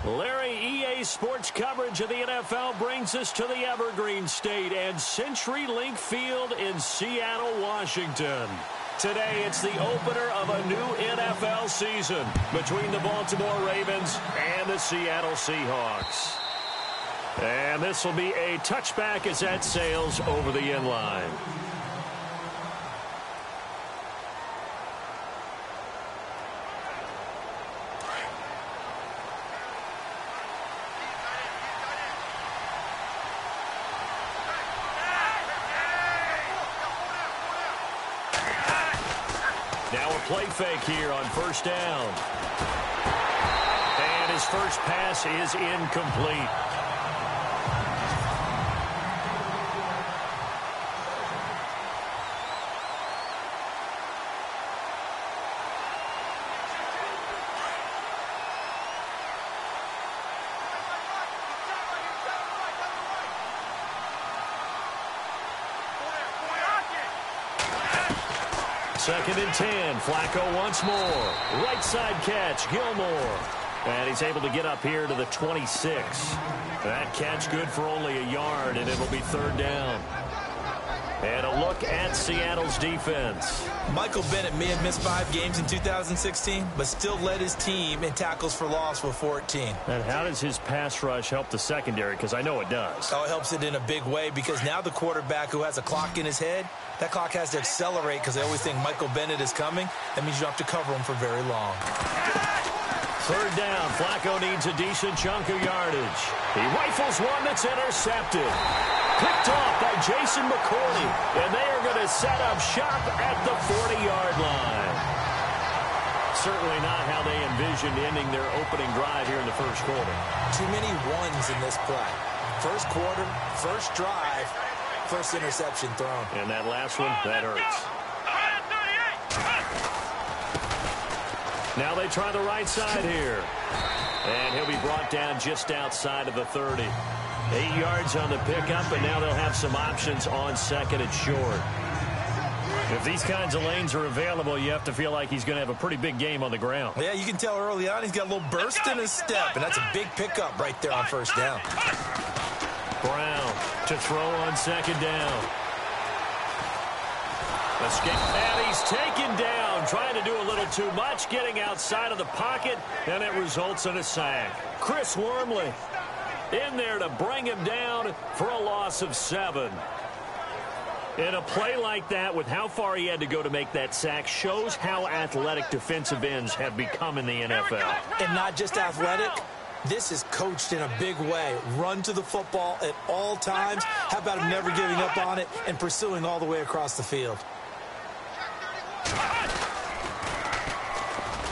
Larry, EA Sports coverage of the NFL brings us to the Evergreen State and CenturyLink Field in Seattle, Washington. Today, it's the opener of a new NFL season between the Baltimore Ravens and the Seattle Seahawks. And this will be a touchback as that sails over the end line. Now a play fake here on first down. And his first pass is incomplete. Second and 10. Flacco once more. Right side catch. Gilmore. And he's able to get up here to the 26. That catch good for only a yard, and it'll be third down. And a look at Seattle's defense. Michael Bennett may have missed 5 games in 2016, but still led his team in tackles for loss with 14. And how does his pass rush help the secondary? Because I know it does. Oh, it helps it in a big way because now the quarterback who has a clock in his head, that clock has to accelerate because they always think Michael Bennett is coming. That means you don't have to cover him for very long. Third down. Flacco needs a decent chunk of yardage. He rifles one that's intercepted. Picked off by Jason McCourty. And they are going to set up shop at the 40-yard line. Certainly not how they envisioned ending their opening drive here in the first quarter. Too many ones in this play. First quarter, first drive, first interception thrown. And that last one, that hurts. Now they try the right side here. And he'll be brought down just outside of the 30. 8 yards on the pickup, and now they'll have some options on second and short. If these kinds of lanes are available, you have to feel like he's going to have a pretty big game on the ground. Yeah, you can tell early on he's got a little burst in his step, and that's a big pickup right there on first down. Brown to throw on second down. Escape, and he's taken down, trying to do a little too much, getting outside of the pocket, and it results in a sack. Chris Wormley in there to bring him down for a loss of 7. In a play like that, with how far he had to go to make that sack, shows how athletic defensive ends have become in the NFL. And not just athletic. This is coached in a big way. Run to the football at all times. How about him never giving up on it and pursuing all the way across the field?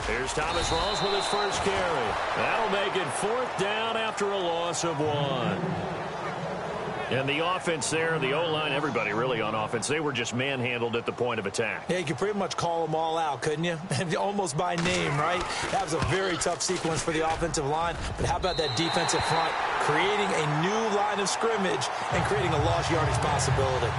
Here's Thomas Rawls with his first carry. That'll make it fourth down after a loss of 1. And the offense there, the O-line, everybody really on offense, they were just manhandled at the point of attack. Yeah, you could pretty much call them all out, couldn't you? Almost by name, right? That was a very tough sequence for the offensive line. But how about that defensive front creating a new line of scrimmage and creating a lost yardage possibility?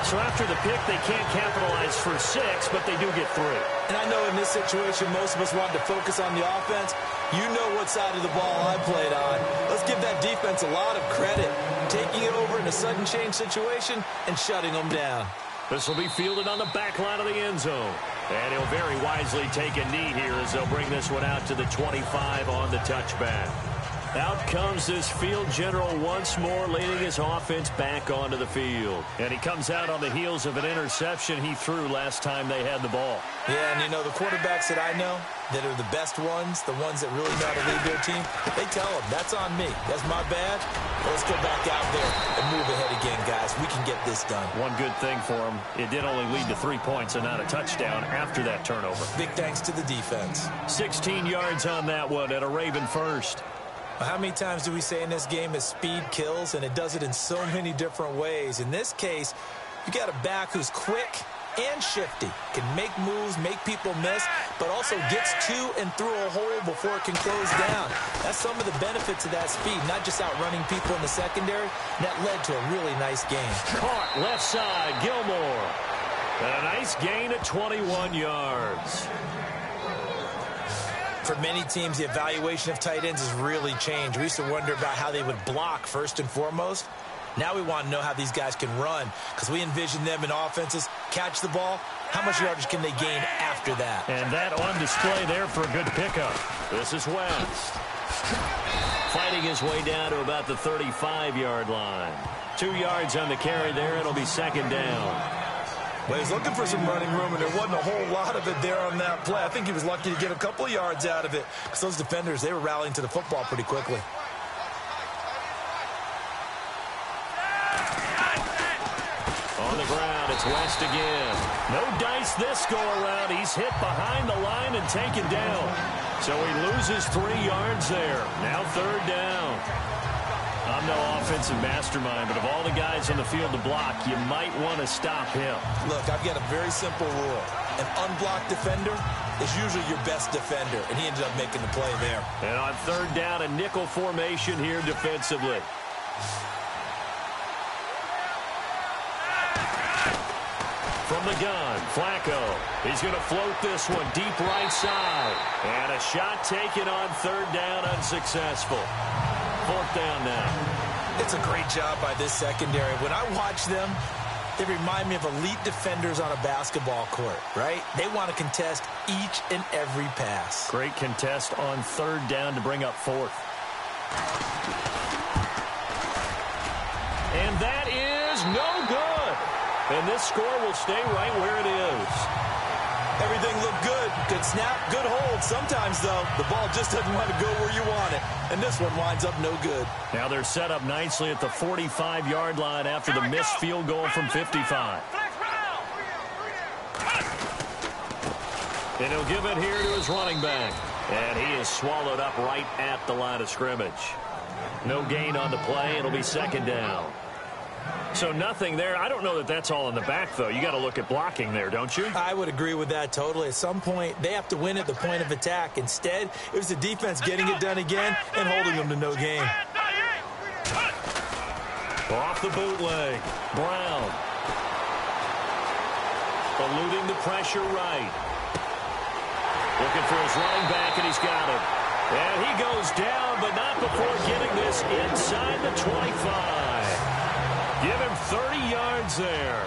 So after the pick, they can't capitalize for 6, but they do get 3. And I know in this situation, most of us wanted to focus on the offense. You know what side of the ball I played on. Let's give that defense a lot of credit. Taking it over in a sudden change situation and shutting them down. This will be fielded on the back line of the end zone. And he'll very wisely take a knee here as they'll bring this one out to the 25 on the touchback. Out comes this field general once more, leading his offense back onto the field. And he comes out on the heels of an interception he threw last time they had the ball. Yeah, and you know, the quarterbacks that I know that are the best ones, the ones that really know how to lead their team, they tell them, that's on me. That's my bad. Let's go back out there and move ahead again, guys. We can get this done. One good thing for him, it did only lead to 3 points and not a touchdown after that turnover. Big thanks to the defense. 16 yards on that one and a Raven first. How many times do we say in this game is speed kills, and it does it in so many different ways. In this case, you got a back who's quick and shifty, can make moves, make people miss, but also gets to and through a hole before it can close down. That's some of the benefits of that speed, not just outrunning people in the secondary. That led to a really nice game. Caught left side, Gilmore. And a nice gain of 21 yards. For many teams, the evaluation of tight ends has really changed. We used to wonder about how they would block first and foremost. Now we want to know how these guys can run, because we envision them in offenses, catch the ball, how much yardage can they gain after that? And that on display there for a good pickup. This is West. Fighting his way down to about the 35-yard line. 2 yards on the carry there. It'll be second down. Well, he was looking for some running room, and there wasn't a whole lot of it there on that play. I think he was lucky to get a couple of yards out of it, because those defenders, they were rallying to the football pretty quickly. On the ground, it's West again. No dice this go-around. He's hit behind the line and taken down. So he loses 3 yards there. Now third down. I'm no offensive mastermind, but of all the guys on the field to block, you might want to stop him. Look, I've got a very simple rule. An unblocked defender is usually your best defender, and he ended up making the play there. And on third down, a nickel formation here defensively. From the gun, Flacco. He's going to float this one deep right side. And a shot taken on third down, unsuccessful. Fourth down now. It's a great job by this secondary. When I watch them, they remind me of elite defenders on a basketball court, right? They want to contest each and every pass. Great contest on third down to bring up fourth. And that is no good. And this score will stay right where it is. Everything looked good. Good snap, good hold. Sometimes, though, the ball just doesn't want to go where you want it. And this one winds up no good. Now they're set up nicely at the 45-yard line after the missed field goal from 55. And he'll give it here to his running back. And he is swallowed up right at the line of scrimmage. No gain on the play. It'll be second down. So nothing there. I don't know that that's all in the back, though. You got to look at blocking there, don't you? I would agree with that totally. At some point, they have to win at the point of attack. Instead, it was the defense getting it done again and holding them to no gain. Off the bootleg. Brown. Eluding the pressure right. Looking for his running back, and he's got it. And he goes down, but not before getting this inside the 25. Give him 30 yards there.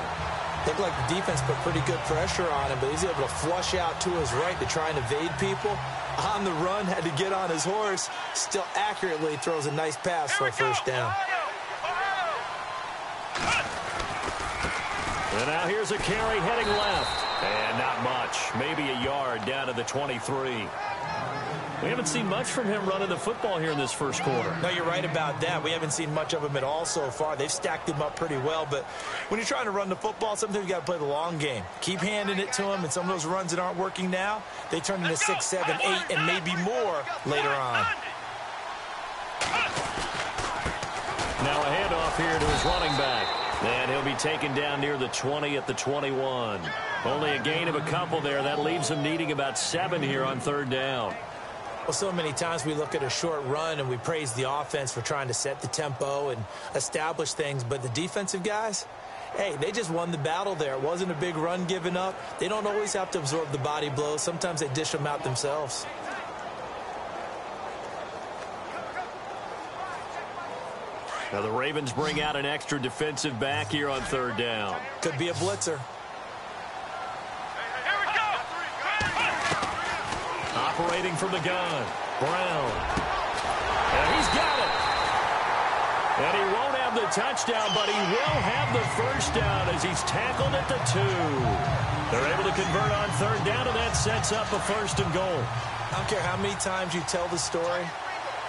Looked like the defense put pretty good pressure on him, but he's able to flush out to his right to try and evade people. On the run, had to get on his horse. Still accurately throws a nice pass for a first down. And now here's a carry heading left. And not much. Maybe a yard down to the 23. We haven't seen much from him running the football here in this first quarter. No, you're right about that. We haven't seen much of him at all so far. They've stacked him up pretty well, but when you're trying to run the football, sometimes you got to play the long game. Keep handing it to him, and some of those runs that aren't working now, they turn into 6, 7, 8, and maybe more later on. Now a handoff here to his running back. And he'll be taken down near the 20 at the 21. Only a gain of a couple there. That leaves him needing about 7 here on third down. Well, so many times we look at a short run and we praise the offense for trying to set the tempo and establish things. But the defensive guys, hey, they just won the battle there. It wasn't a big run given up. They don't always have to absorb the body blows. Sometimes they dish them out themselves. Now the Ravens bring out an extra defensive back here on third down. Could be a blitzer. Operating from the gun. Brown. And he's got it. And he won't have the touchdown, but he will have the first down as he's tackled at the 2. They're able to convert on third down, and that sets up a first and goal. I don't care how many times you tell the story,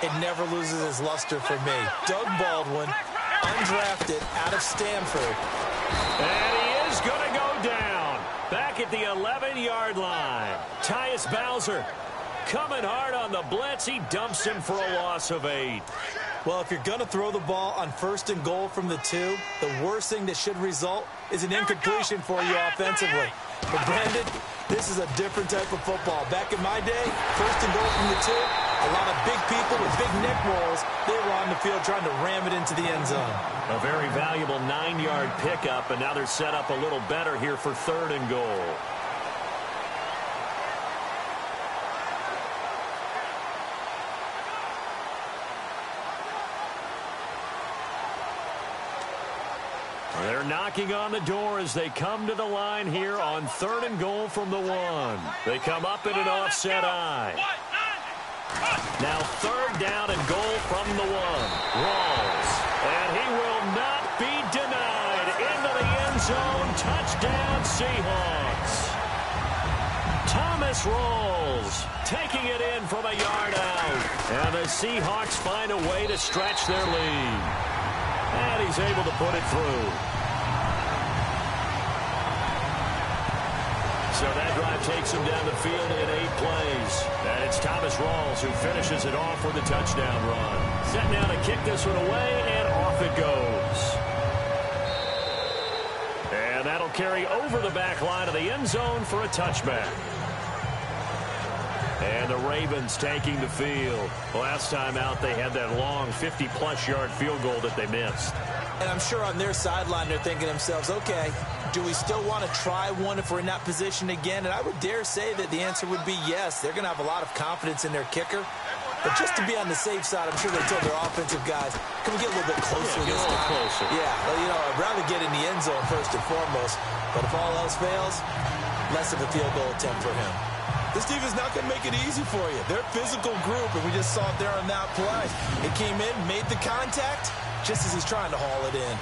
it never loses its luster for me. Doug Baldwin, undrafted out of Stanford. And he is going to go down. Back at the 11-yard line. Tyus Bowser coming hard on the blitz. He dumps him for a loss of 8. Well, if you're going to throw the ball on first and goal from the 2, the worst thing that should result is an incompletion for you offensively. But, Brandon, this is a different type of football. Back in my day, first and goal from the 2, a lot of big people with big neck rolls, they were on the field trying to ram it into the end zone. A very valuable 9-yard pickup, and now they're set up a little better here for third and goal. They're knocking on the door as they come to the line here on 3rd and goal from the 1. They come up in an offset eye. Now 3rd down and goal from the 1. Rawls. And he will not be denied. Into the end zone. Touchdown, Seahawks. Thomas Rawls taking it in from a yard out. And the Seahawks find a way to stretch their lead. And he's able to put it through. So that drive takes him down the field in 8 plays. And it's Thomas Rawls who finishes it off with a touchdown run. Set now to kick this one away, and off it goes. And that'll carry over the back line of the end zone for a touchback. And the Ravens taking the field. Last time out, they had that long 50-plus yard field goal that they missed. And I'm sure on their sideline, they're thinking to themselves, okay, do we still want to try one if we're in that position again? And I would dare say that the answer would be yes. They're going to have a lot of confidence in their kicker. But just to be on the safe side, I'm sure they told their offensive guys, can we get a little bit closer this time? Closer. Yeah, well, you know, I'd rather get in the end zone first and foremost. But if all else fails, less of a field goal attempt for him. This defense is not going to make it easy for you. They're a physical group, and we just saw it there on that play. It came in, made the contact, just as he's trying to haul it in.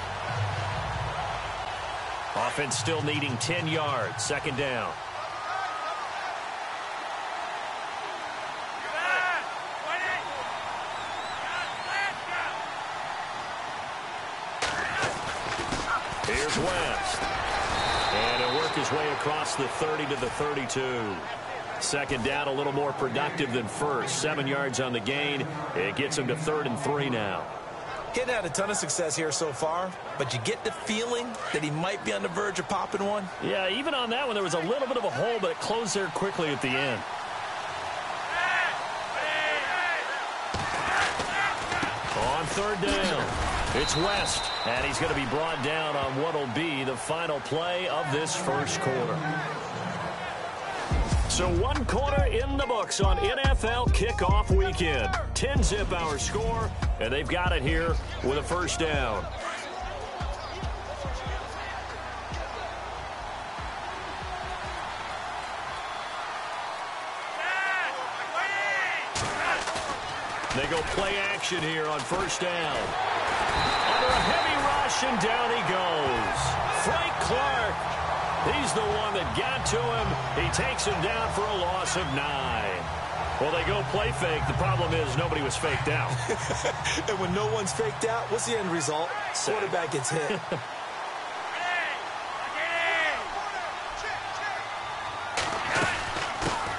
Offense still needing 10 yards. 2nd down. Here's West. And he'll work his way across the 30 to the 32. 2nd down, a little more productive than first. 7 yards on the gain. It gets him to 3rd and 3 now. He hadn't had a ton of success here so far, but you get the feeling that he might be on the verge of popping one. Yeah, even on that one, there was a little bit of a hole, but it closed there quickly at the end. On 3rd down, it's West, and he's going to be brought down on what will be the final play of this first quarter. So 1 quarter in the books on NFL kickoff weekend. 10-zip our score, and they've got it here with a 1st down. They go play action here on 1st down. Under a heavy rush, and down he goes. Frank Clark. He's the one that got to him. He takes him down for a loss of 9. Well, they go play fake. The problem is nobody was faked out. And when no one's faked out, what's the end result? Quarterback gets hit.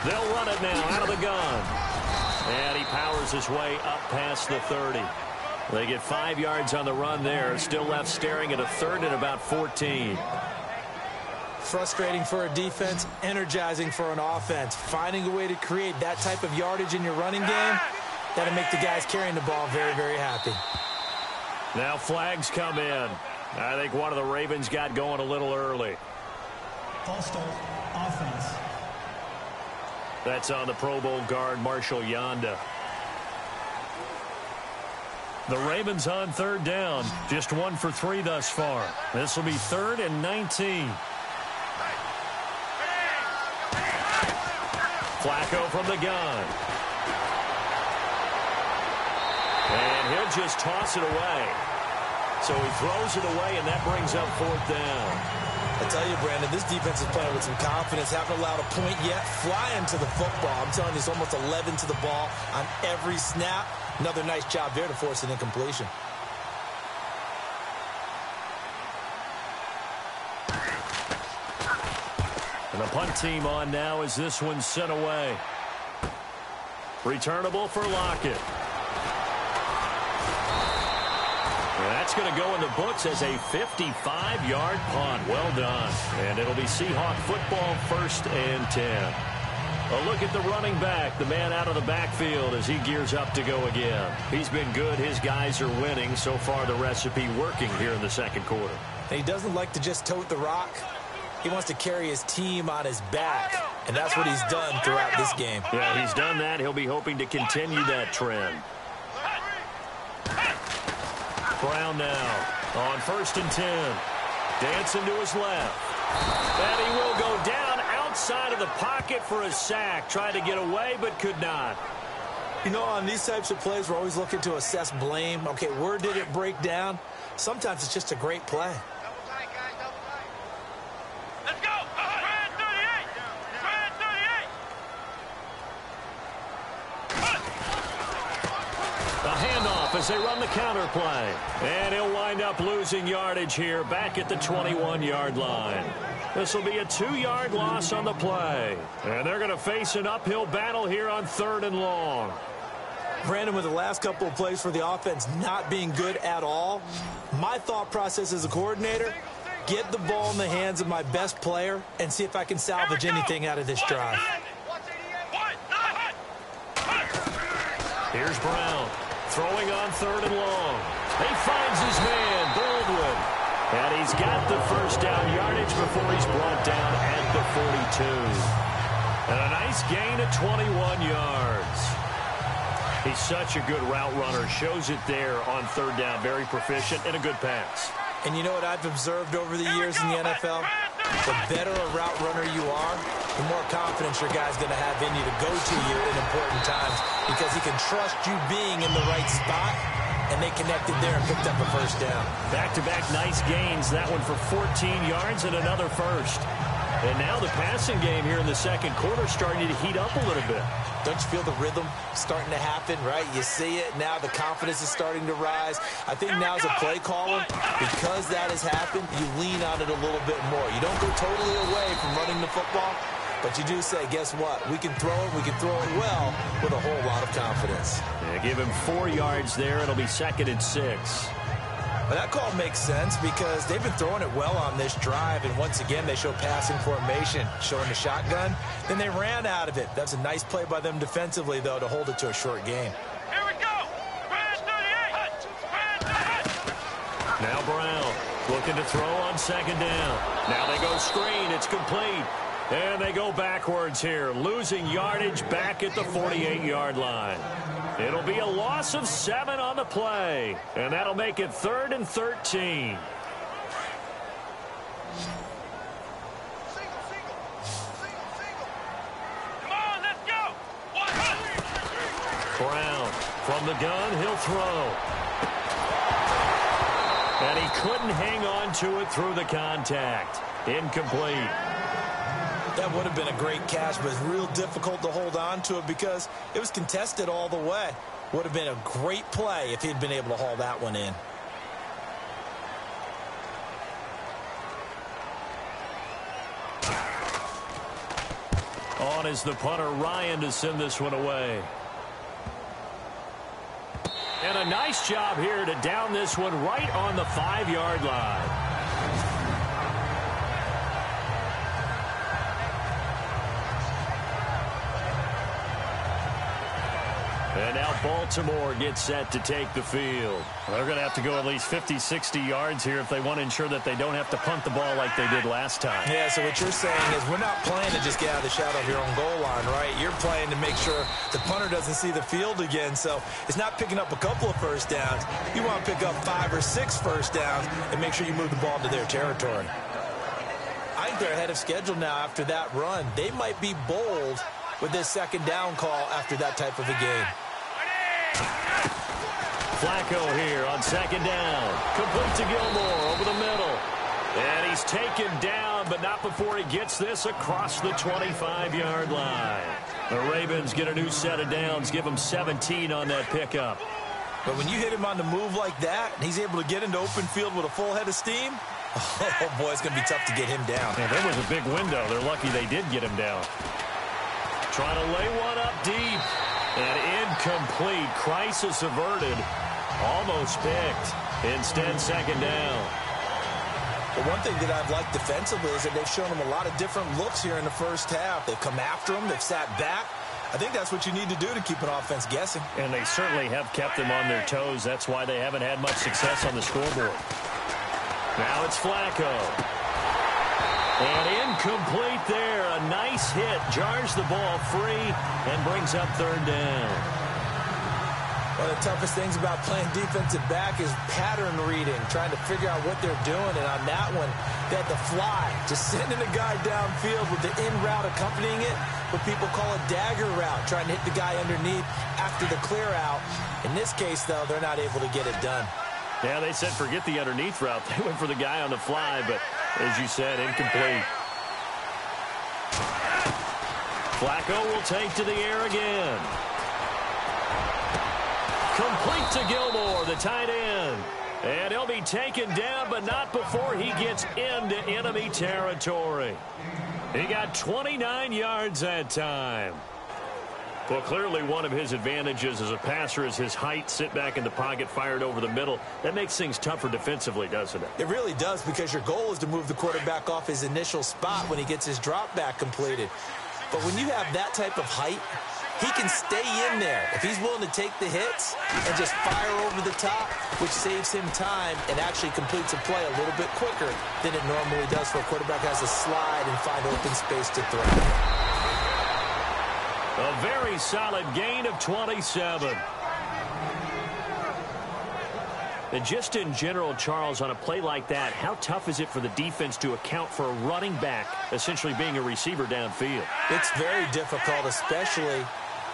They'll run it now out of the gun. And he powers his way up past the 30. They get 5 yards on the run there. Still left staring at a 3rd and about 14. Frustrating for a defense, energizing for an offense. Finding a way to create that type of yardage in your running game, that'll make the guys carrying the ball very, very happy. Now flags come in. I think one of the Ravens got going a little early. False start, offense. That's on the Pro Bowl guard, Marshall Yanda. The Ravens on 3rd down. Just 1 for 3 thus far. This will be 3rd and 19. Flacco from the gun. And he'll just toss it away. So he throws it away, and that brings up 4th down. I tell you, Brandon, this defense is playing with some confidence. Haven't allowed a point yet. Flying to the football. I'm telling you, it's almost 11 to the ball on every snap. Another nice job there to force an incompletion. And the punt team on now as this one's sent away. Returnable for Lockett. And that's going to go in the books as a 55-yard punt. Well done. And it'll be Seahawk football, 1st and 10. A look at the running back, the man out of the backfield as he gears up to go again. He's been good. His guys are winning. So far, the recipe working here in the 2nd quarter. He doesn't like to just tote the rock. He wants to carry his team on his back, and that's what he's done throughout this game. Yeah, he's done that. He'll be hoping to continue that trend. Brown now on 1st and 10. Dancing to his left. And he will go down outside of the pocket for a sack. Tried to get away, but could not. You know, on these types of plays, we're always looking to assess blame. Okay, where did it break down? Sometimes it's just a great play. Let's go! Spread 38! Spread 38! A handoff as they run the counter play. And he'll wind up losing yardage here back at the 21-yard line. This will be a 2-yard loss on the play. And they're going to face an uphill battle here on 3rd and long. Brandon, with the last couple of plays for the offense not being good at all, my thought process as a coordinator, get the ball in the hands of my best player and see if I can salvage anything out of this drive. Here's Brown throwing on 3rd and long. He finds his man, Baldwin. And he's got the first down yardage before he's brought down at the 42. And a nice gain of 21 yards. He's such a good route runner. Shows it there on 3rd down. Very proficient and a good pass. And you know what I've observed over the years in the NFL? The better a route runner you are, the more confidence your guy's going to have in you to go to you in important times because he can trust you being in the right spot, and they connected there and picked up a first down. Back-to-back nice gains. That one for 14 yards and another first. And now the passing game here in the second quarter starting to heat up a little bit. Don't you feel the rhythm starting to happen, right? You see it now. The confidence is starting to rise. I think now as a play caller, because that has happened, you lean on it a little bit more. You don't go totally away from running the football, but you do say, guess what? We can throw it. We can throw it well with a whole lot of confidence. Yeah, give him 4 yards there. It'll be 2nd and 6. Well, that call makes sense because they've been throwing it well on this drive, and once again, they show passing formation, showing the shotgun. Then they ran out of it. That's a nice play by them defensively, though, to hold it to a short game. Here we go! Spread 38! Spread 38! Now Brown looking to throw on 2nd down. Now they go screen. It's complete. And they go backwards here, losing yardage back at the 48-yard line. It'll be a loss of 7 on the play, and that'll make it 3rd and 13. Come on, let's go! Brown from the gun, he'll throw. And he couldn't hang on to it through the contact. Incomplete. That would have been a great catch, but it's real difficult to hold on to it because it was contested all the way. Would have been a great play if he'd been able to haul that one in. On is the punter, Ryan, to send this one away. And a nice job here to down this one right on the 5-yard line. And now Baltimore gets set to take the field. They're going to have to go at least 50, 60 yards here if they want to ensure that they don't have to punt the ball like they did last time. Yeah, so what you're saying is we're not playing to just get out of the shadow of your own goal line, right? You're playing to make sure the punter doesn't see the field again. So it's not picking up a couple of first downs. You want to pick up 5 or 6 first downs and make sure you move the ball to their territory. I think they're ahead of schedule now after that run. They might be bold with this 2nd down call after that type of a game. Flacco here on 2nd down. Complete to Gilmore over the middle. And he's taken down, but not before he gets this across the 25-yard line. The Ravens get a new set of downs, give him 17 on that pickup. But when you hit him on the move like that, and he's able to get into open field with a full head of steam, oh boy, it's going to be tough to get him down. And there was a big window. They're lucky they did get him down. Trying to lay one up deep. And incomplete. Crisis averted. Almost picked. Instead, 2nd down. But one thing that I've liked defensively is that they've shown him a lot of different looks here in the first half. They've come after him. They've sat back. I think that's what you need to do to keep an offense guessing. And they certainly have kept them on their toes. That's why they haven't had much success on the scoreboard. Now it's Flacco. And incomplete there. A nice hit. Jars the ball free and brings up 3rd down. One of the toughest things about playing defensive back is pattern reading, trying to figure out what they're doing. And on that one, they had the fly, just sending a guy downfield with the in route accompanying it, what people call a dagger route, trying to hit the guy underneath after the clear out. In this case, though, they're not able to get it done. Yeah, they said forget the underneath route. They went for the guy on the fly, but as you said, incomplete. Flacco will take to the air again. Complete to Gilmore, the tight end. And he'll be taken down, but not before he gets into enemy territory. He got 29 yards that time. Well, clearly one of his advantages as a passer is his height. Sit back in the pocket, fired over the middle. That makes things tougher defensively, doesn't it? It really does, because your goal is to move the quarterback off his initial spot when he gets his drop back completed. But when you have that type of height, he can stay in there if he's willing to take the hits and just fire over the top, which saves him time and actually completes a play a little bit quicker than it normally does for a quarterback who has to slide and find open space to throw. A very solid gain of 27. And just in general, Charles, on a play like that, how tough is it for the defense to account for a running back essentially being a receiver downfield? It's very difficult, especially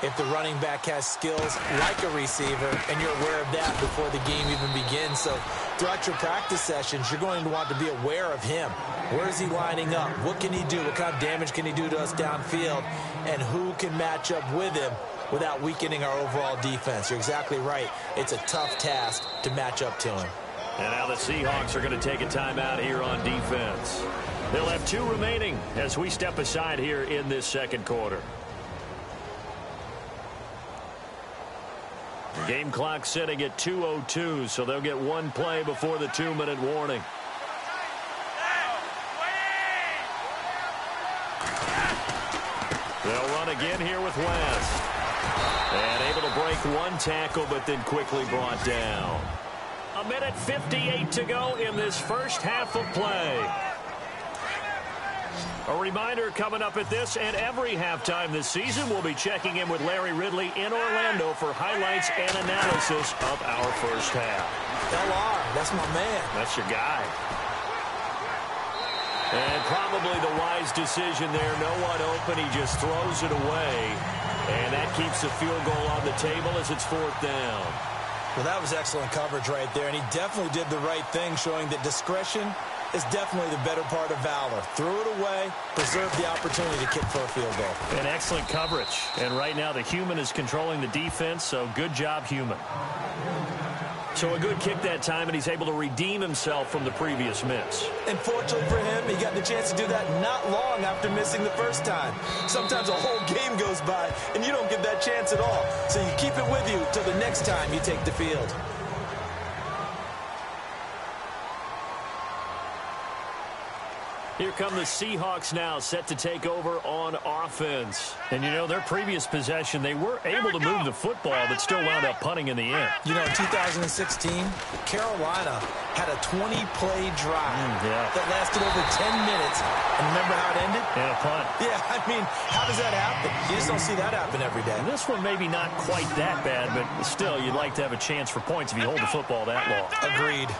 if the running back has skills like a receiver, and you're aware of that before the game even begins. So throughout your practice sessions, you're going to want to be aware of him. Where is he lining up? What can he do? What kind of damage can he do to us downfield? And who can match up with him without weakening our overall defense? You're exactly right. It's a tough task to match up to him. And now the Seahawks are going to take a timeout here on defense. They'll have 2 remaining as we step aside here in this second quarter. The game clock sitting at 2:02, so they'll get 1 play before the 2-minute warning. They'll run again here with West. And able to break 1 tackle, but then quickly brought down. 1:58 to go in this first half of play. A reminder coming up at this and every halftime this season, we'll be checking in with Larry Ridley in Orlando for highlights and analysis of our first half. LR, that's my man. That's your guy. And probably the wise decision there. No one open. He just throws it away. And that keeps the field goal on the table as it's 4th down. Well, that was excellent coverage right there. And he definitely did the right thing, showing that discretion is definitely the better part of valor. Threw it away, preserved the opportunity to kick for a field goal. And excellent coverage. And right now the human is controlling the defense, so good job, human. So a good kick that time, and he's able to redeem himself from the previous miss. And fortunately for him, he got the chance to do that not long after missing the first time. Sometimes a whole game goes by, and you don't get that chance at all. So you keep it with you till the next time you take the field. Here come the Seahawks now, set to take over on offense. And, you know, their previous possession, they were able to move the football, but still wound up punting in the end. You know, in 2016, Carolina had a 20-play drive that lasted over 10 minutes. And remember how it ended? And a punt. Yeah, I mean, how does that happen? You just don't see that happen every day. And this one maybe not quite that bad, but still, you'd like to have a chance for points if you hold the football that long. Agreed.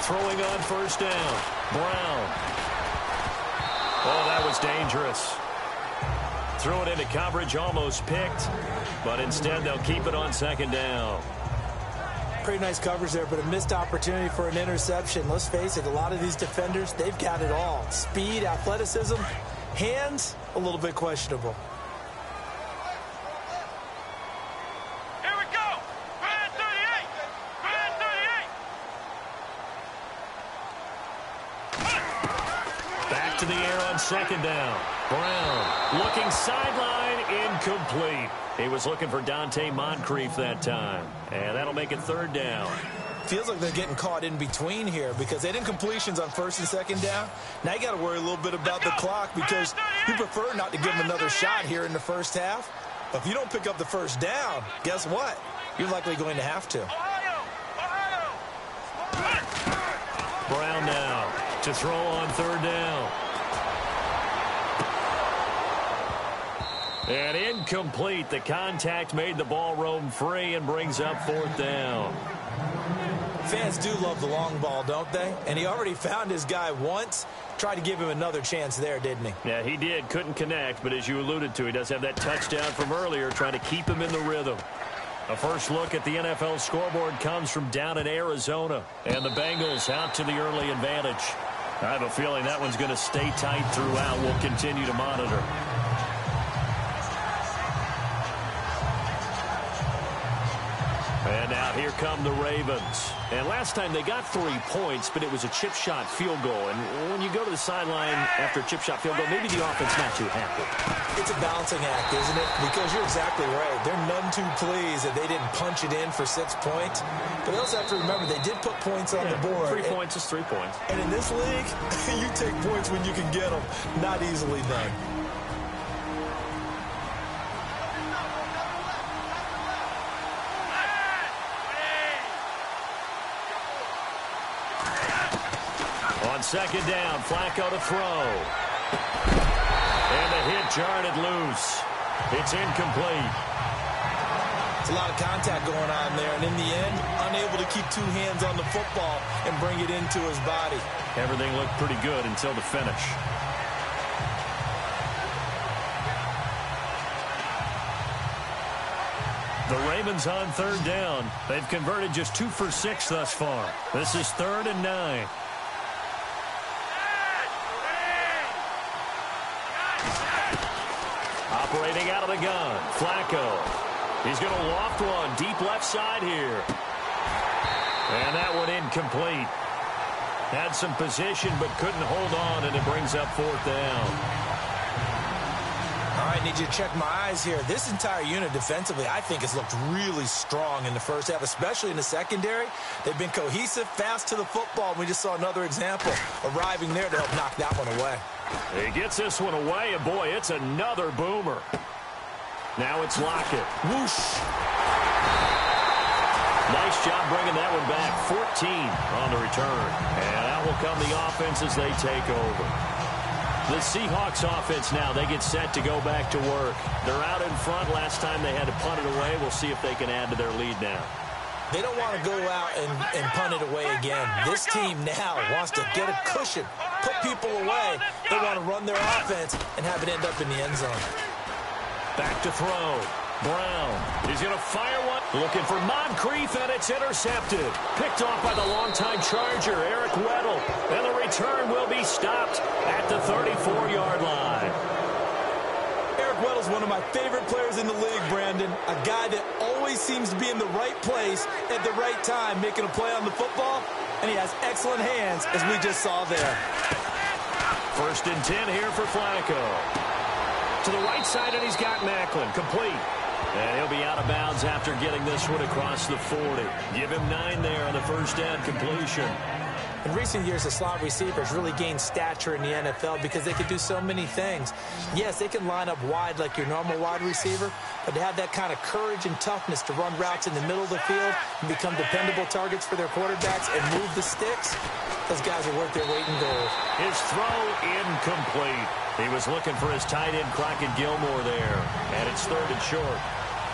Throwing on first down. Brown. Oh, that was dangerous. Threw it into coverage, almost picked, but instead they'll keep it on 2nd down. Pretty nice coverage there, but a missed opportunity for an interception. Let's face it, a lot of these defenders, they've got it all. Speed, athleticism, hands, a little bit questionable. To the air on 2nd down. Brown looking sideline, incomplete. He was looking for Dante Moncrief that time. And that'll make it 3rd down. Feels like they're getting caught in between here because they did incompletions on 1st and 2nd down. Now you got to worry a little bit about the clock because you prefer not to give them another shot here in the first half. But if you don't pick up the 1st down, guess what? You're likely going to have to. Brown now to throw on 3rd down. And incomplete. The contact made the ball roam free and brings up 4th down. Fans do love the long ball, don't they? And he already found his guy once. Tried to give him another chance there, didn't he? Yeah, he did. Couldn't connect, but as you alluded to, he does have that touchdown from earlier, trying to keep him in the rhythm. A first look at the NFL scoreboard comes from down in Arizona. And the Bengals out to the early advantage. I have a feeling that one's going to stay tight throughout. We'll continue to monitor. And now here come the Ravens. And last time they got 3 points, but it was a chip shot field goal. And when you go to the sideline after a chip shot field goal, maybe the offense not too happy. It's a balancing act, isn't it? Because you're exactly right. They're none too pleased that they didn't punch it in for 6 points. But they also have to remember they did put points on the board. 3 points is 3 points. And in this league, you take points when you can get them. Not easily done. On 2nd down, Flacco to throw. And the hit jarred it loose. It's incomplete. It's a lot of contact going on there, and in the end, unable to keep 2 hands on the football and bring it into his body. Everything looked pretty good until the finish. The Ravens on 3rd down. They've converted just 2 for 6 thus far. This is 3rd and 9. Operating out of the gun, Flacco. He's going to loft one deep left side here. And that one incomplete. Had some position but couldn't hold on, and it brings up 4th down. All right, need you to check my eyes here. This entire unit defensively, I think, has looked really strong in the first half, especially in the secondary. They've been cohesive, fast to the football. We just saw another example arriving there to help knock that one away. He gets this one away, and boy, it's another boomer. Now it's Lockett. Whoosh. Nice job bringing that one back. 14 on the return. And out will come the offense as they take over. The Seahawks offense now, they get set to go back to work. They're out in front. Last time they had to punt it away. We'll see if they can add to their lead now. They don't want to go out and punt it away again. This team now wants to get a cushion, put people away. They want to run their offense and have it end up in the end zone. Back to throw. Brown. He's going to fire one. Looking for Moncrief, and it's intercepted. Picked off by the longtime Charger, Eric Weddle. And the return will be stopped at the 34-yard line. Eric Weddle's one of my favorite players in the league, Brandon. A guy that always seems to be in the right place at the right time, making a play on the football. And he has excellent hands, as we just saw there. 1st and 10 here for Flacco. To the right side, and he's got Macklin. Complete. And he'll be out of bounds after getting this one across the 40. Give him 9 there on the first down completion. In recent years, the slot receivers really gained stature in the NFL because they could do so many things. Yes, they can line up wide like your normal wide receiver, but to have that kind of courage and toughness to run routes in the middle of the field and become dependable targets for their quarterbacks and move the sticks, those guys are worth their weight in gold. His throw incomplete. He was looking for his tight end, Crockett Gilmore there, and it's 3rd and short.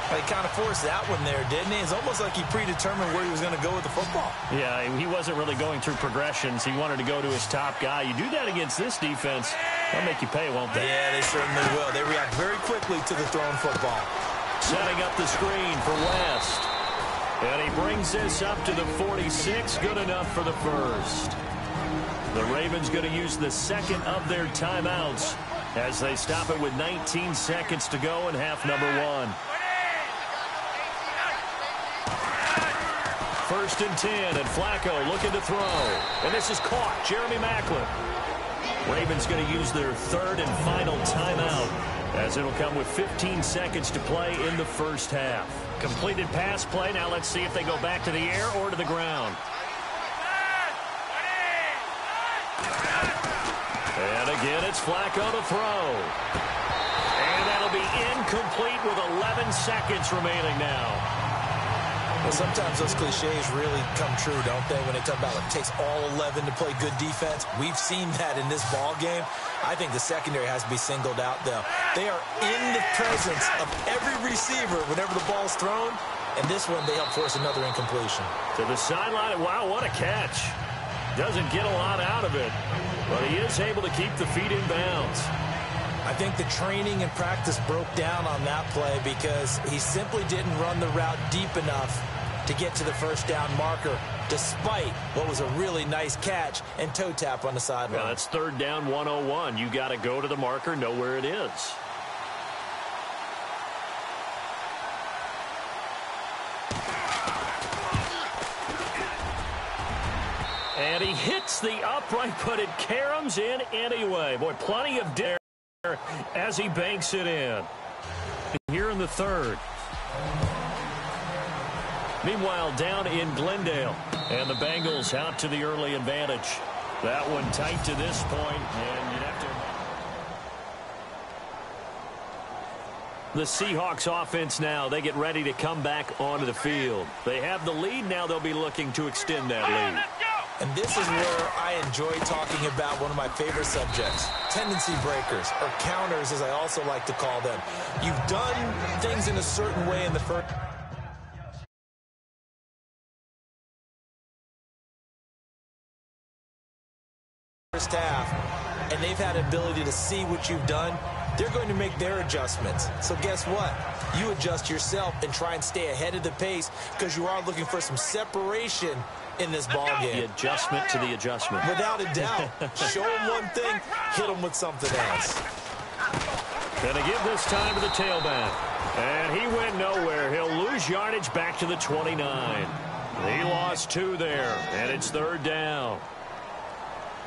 He kind of forced that one there, didn't he? It's almost like he predetermined where he was going to go with the football. Yeah, he wasn't really going through progressions. He wanted to go to his top guy. You do that against this defense, they'll make you pay, won't they? Yeah, they certainly will. They react very quickly to the thrown football. Setting up the screen for West. And he brings this up to the 46. Good enough for the first. The Ravens going to use the second of their timeouts as they stop it with 19 seconds to go in half number 1. 1st and 10, and Flacco looking to throw. And this is caught. Jeremy Macklin. Ravens going to use their 3rd and final timeout as it'll come with 15 seconds to play in the first half. Completed pass play. Now let's see if they go back to the air or to the ground. And again, it's Flacco to throw. And that'll be incomplete with 11 seconds remaining now. Well, sometimes those cliches really come true, don't they, when they talk about it takes all 11 to play good defense. We've seen that in this ball game. I think the secondary has to be singled out, though. They are in the presence of every receiver whenever the ball's thrown, and this one they help force another incompletion. To the sideline. Wow, what a catch. Doesn't get a lot out of it, but he is able to keep the feet in bounds. I think the training and practice broke down on that play because he simply didn't run the route deep enough to get to the first down marker, despite what was a really nice catch and toe tap on the sideline. Well, that's third down 101. You got to go to the marker, know where it is. And he hits the upright, but it caroms in anyway. Boy, plenty of dare as he banks it in. Here in the third. Meanwhile, down in Glendale, and the Bengals out to the early advantage. That one tight to this point, and you'd have to... The Seahawks offense now, they get ready to come back onto the field. They have the lead. Now they'll be looking to extend that lead. And this is where I enjoy talking about one of my favorite subjects, tendency breakers, or counters as I also like to call them. You've done things in a certain way in the first half, and they've had the ability to see what you've done. They're going to make their adjustments. So guess what? You adjust yourself and try and stay ahead of the pace because you are looking for some separation in this ball game. The adjustment to the adjustment. Without a doubt. Show them one thing, hit them with something else. Gonna give this time to the tailback. And he went nowhere. He'll lose yardage back to the 29. He lost 2 there, and it's third down.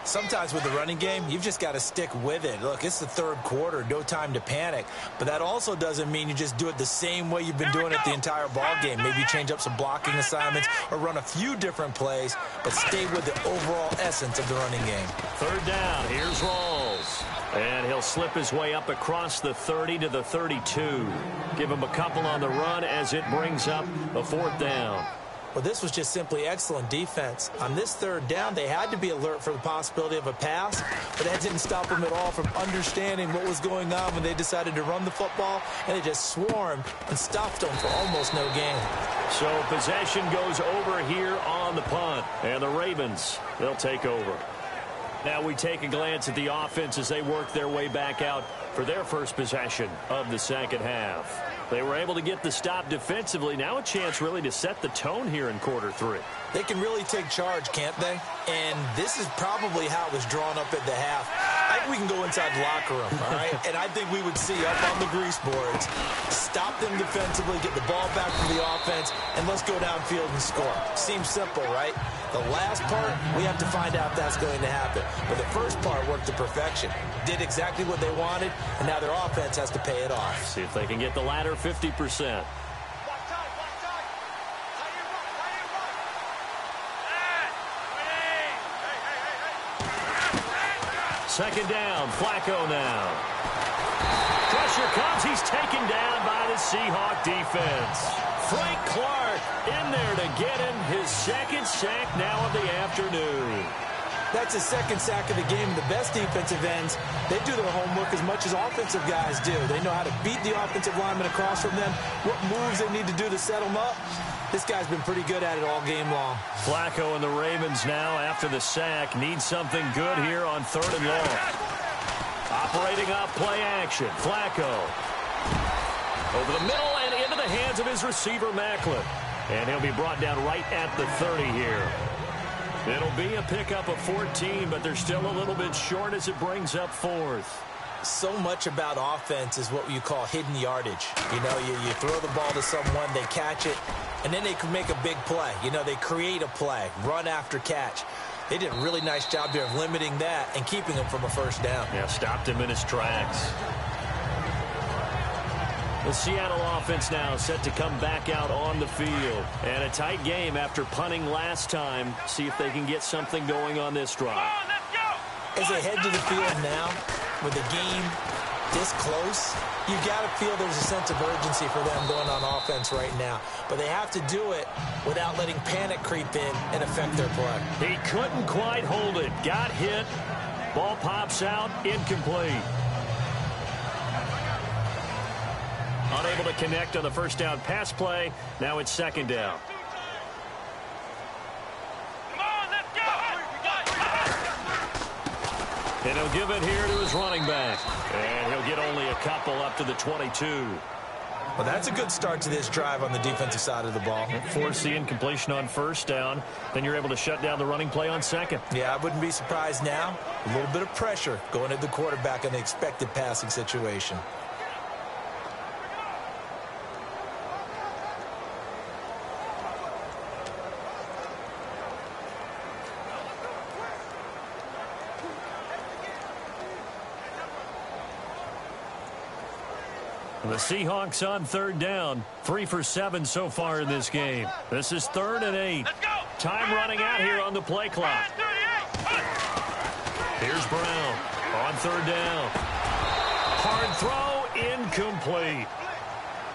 Sometimes with the running game, you've just got to stick with it. Look, it's the third quarter, no time to panic. But that also doesn't mean you just do it the same way you've been doing it the entire ball game. Maybe change up some blocking assignments or run a few different plays, but stay with the overall essence of the running game. Third down, here's Rawls. And he'll slip his way up across the 30 to the 32. Give him a couple on the run as it brings up a fourth down. Well, this was just simply excellent defense. On this third down, they had to be alert for the possibility of a pass, but that didn't stop them at all from understanding what was going on when they decided to run the football, and they just swarmed and stopped them for almost no gain. So possession goes over here on the punt, and the Ravens, they'll take over. Now we take a glance at the offense as they work their way back out for their first possession of the second half. They were able to get the stop defensively. Now a chance really to set the tone here in quarter 3. They can really take charge, can't they? And this is probably how it was drawn up at the half. I think we can go inside the locker room, all right? And I think we would see up on the grease boards, stop them defensively, get the ball back from the offense, and let's go downfield and score. Seems simple, right? The last part, we have to find out if that's going to happen. But the first part worked to perfection. Did exactly what they wanted, and now their offense has to pay it off. See if they can get the latter 50%. Second down, Flacco now. Pressure comes. He's taken down by the Seahawk defense. Frank Clark in there to get him his second sack now of the afternoon. That's his second sack of the game. The best defensive ends, they do their homework as much as offensive guys do. They know how to beat the offensive lineman across from them, what moves they need to do to set them up. This guy's been pretty good at it all game long. Flacco and the Ravens now, after the sack, need something good here on third and long. Operating off play action. Flacco over the middle and into the hands of his receiver, Macklin. And he'll be brought down right at the 30 here. It'll be a pickup of 14, but they're still a little bit short as it brings up fourth. So much about offense is what you call hidden yardage. You know, you throw the ball to someone, they catch it, and then they can make a big play. You know, they create a play, run after catch. They did a really nice job here of limiting that and keeping him from a first down. Yeah, stopped him in his tracks. The Seattle offense now set to come back out on the field. And a tight game after punting last time. See if they can get something going on this drive. As they head to the field now with the game this close, you got to feel there's a sense of urgency for them going on offense right now. But they have to do it without letting panic creep in and affect their play. He couldn't quite hold it. Got hit. Ball pops out. Incomplete. Unable to connect on the first down pass play. Now it's second down. And he'll give it here to his running back. And he'll get only a couple up to the 22. Well, that's a good start to this drive on the defensive side of the ball. Force the incompletion on first down. Then you're able to shut down the running play on second. Yeah, I wouldn't be surprised now. A little bit of pressure going at the quarterback in the expected passing situation. The Seahawks on third down. 3 for 7 so far in this game. This is 3rd and 8. Time running out here on the play clock. Here's Brown on third down. Hard throw, incomplete.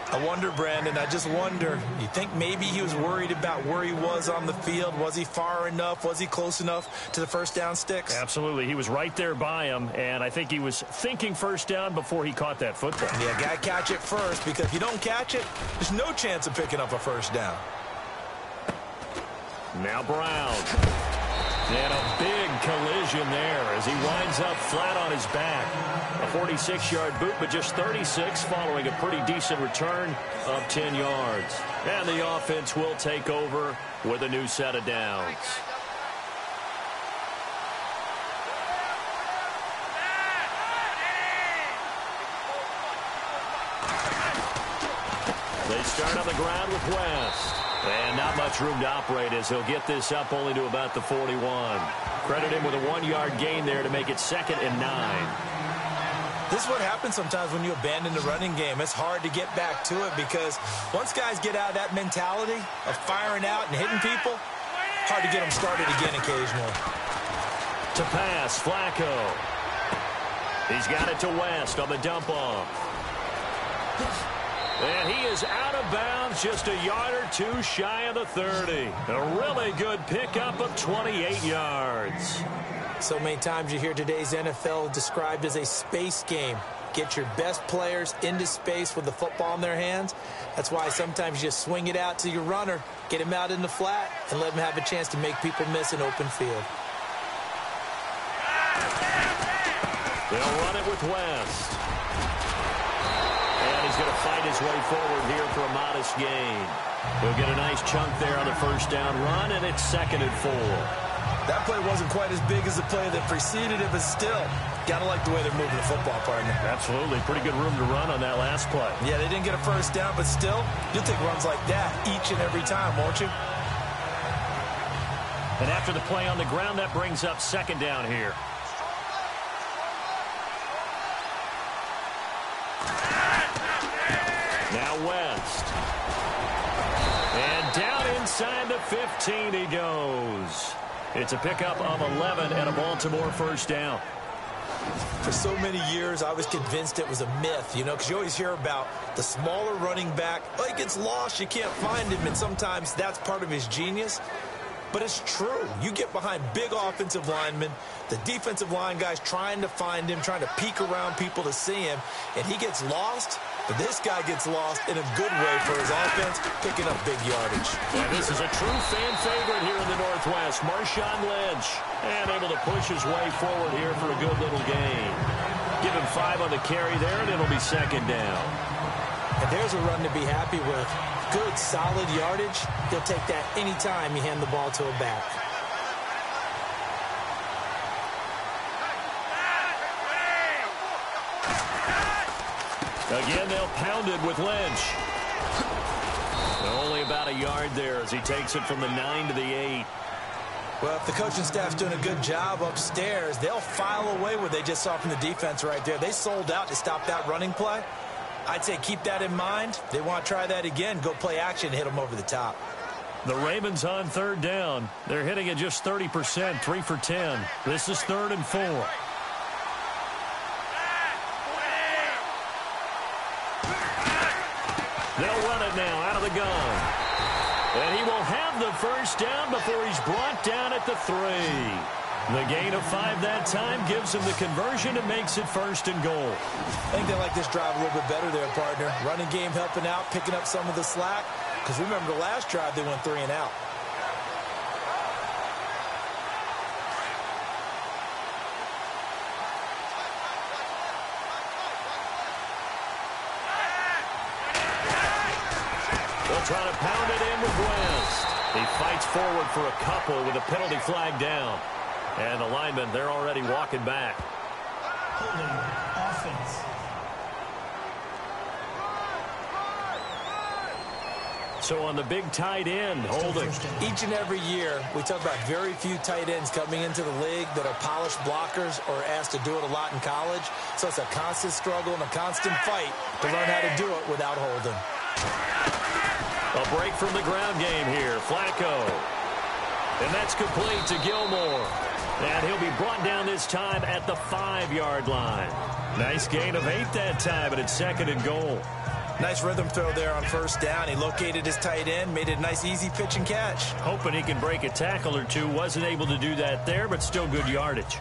I wonder, Brandon, I just wonder, you think maybe he was worried about where he was on the field? Was he far enough? Was he close enough to the first down sticks? Absolutely. He was right there by him, and I think he was thinking first down before he caught that football. Yeah, got to catch it first, because if you don't catch it, there's no chance of picking up a first down. Now Brown. And a big collision there as he winds up flat on his back. A 46-yard boot, but just 36 following a pretty decent return of 10 yards. And the offense will take over with a new set of downs. They start on the ground with West. And not much room to operate as he'll get this up only to about the 41. Credit him with a 1-yard gain there to make it 2nd and 9. This is what happens sometimes when you abandon the running game. It's hard to get back to it because once guys get out of that mentality of firing out and hitting people, hard to get them started again occasionally. To pass, Flacco. He's got it to West on the dump off. And he is out of bounds, just a yard or two shy of the 30. A really good pickup of 28 yards. So many times you hear today's NFL described as a space game. Get your best players into space with the football in their hands. That's why sometimes you just swing it out to your runner, get him out in the flat, and let him have a chance to make people miss an open field. They'll run it with West. And he's going to fight his way forward here for a modest gain. He'll get a nice chunk there on the first down run, and it's 2nd and 4. That play wasn't quite as big as the play that preceded it, but still, got to like the way they're moving the football, partner. Absolutely. Pretty good room to run on that last play. Yeah, they didn't get a first down, but still, you'll take runs like that each and every time, won't you? And after the play on the ground, that brings up 2nd down here. Now West. And down inside the 15 he goes. It's a pickup of 11 and a Baltimore first down. For so many years, I was convinced it was a myth, you know, because you always hear about the smaller running back. Oh, he gets lost, you can't find him, and sometimes that's part of his genius. But it's true. You get behind big offensive linemen, the defensive line guys trying to find him, trying to peek around people to see him, and he gets lost. But this guy gets lost in a good way for his offense, picking up big yardage. And this is a true fan favorite here in the Northwest, Marshawn Lynch. And able to push his way forward here for a good little gain. Give him 5 on the carry there, and it'll be 2nd down. And there's a run to be happy with. Good, solid yardage. He'll take that anytime you hand the ball to a back. Again, they'll pound it with Lynch. Only about a yard there as he takes it from the 9 to the 8. Well, if the coaching staff's doing a good job upstairs, they'll file away what they just saw from the defense right there. They sold out to stop that running play. I'd say keep that in mind. They want to try that again, go play action, hit them over the top. The Ravens on 3rd down. They're hitting at just 30%, 3 for 10. This is 3rd and 4. the gun. And he will have the first down before he's brought down at the 3. The gain of 5 that time gives him the conversion and makes it 1st and goal. I think they like this drive a little bit better there, partner. Running game helping out, picking up some of the slack. Because remember, the last drive they went 3 and out. They'll try to pound it in with West. He fights forward for a couple with a penalty flag down. And the linemen, they're already walking back. Holding offense. So on the big tight end, holding. Each and every year, we talk about very few tight ends coming into the league that are polished blockers or asked to do it a lot in college. So it's a constant struggle and a constant fight to learn how to do it without holding. A break from the ground game here. Flacco. And that's complete to Gilmore. And he'll be brought down this time at the 5-yard line. Nice gain of 8 that time, and it's 2nd and goal. Nice rhythm throw there on 1st down. He located his tight end, made it a nice, easy pitch and catch. Hoping he can break a tackle or two. Wasn't able to do that there, but still good yardage.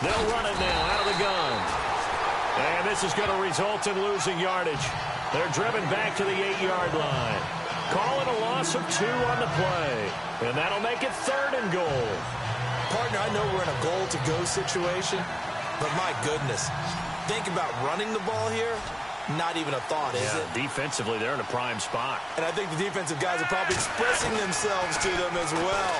They'll run it now out of the gun. And this is going to result in losing yardage. They're driven back to the 8-yard line. Calling a loss of 2 on the play. And that'll make it 3rd and goal. Partner, I know we're in a goal-to-go situation, but my goodness, think about running the ball here. Not even a thought, is it? Defensively, they're in a prime spot. And I think the defensive guys are probably expressing themselves to them as well.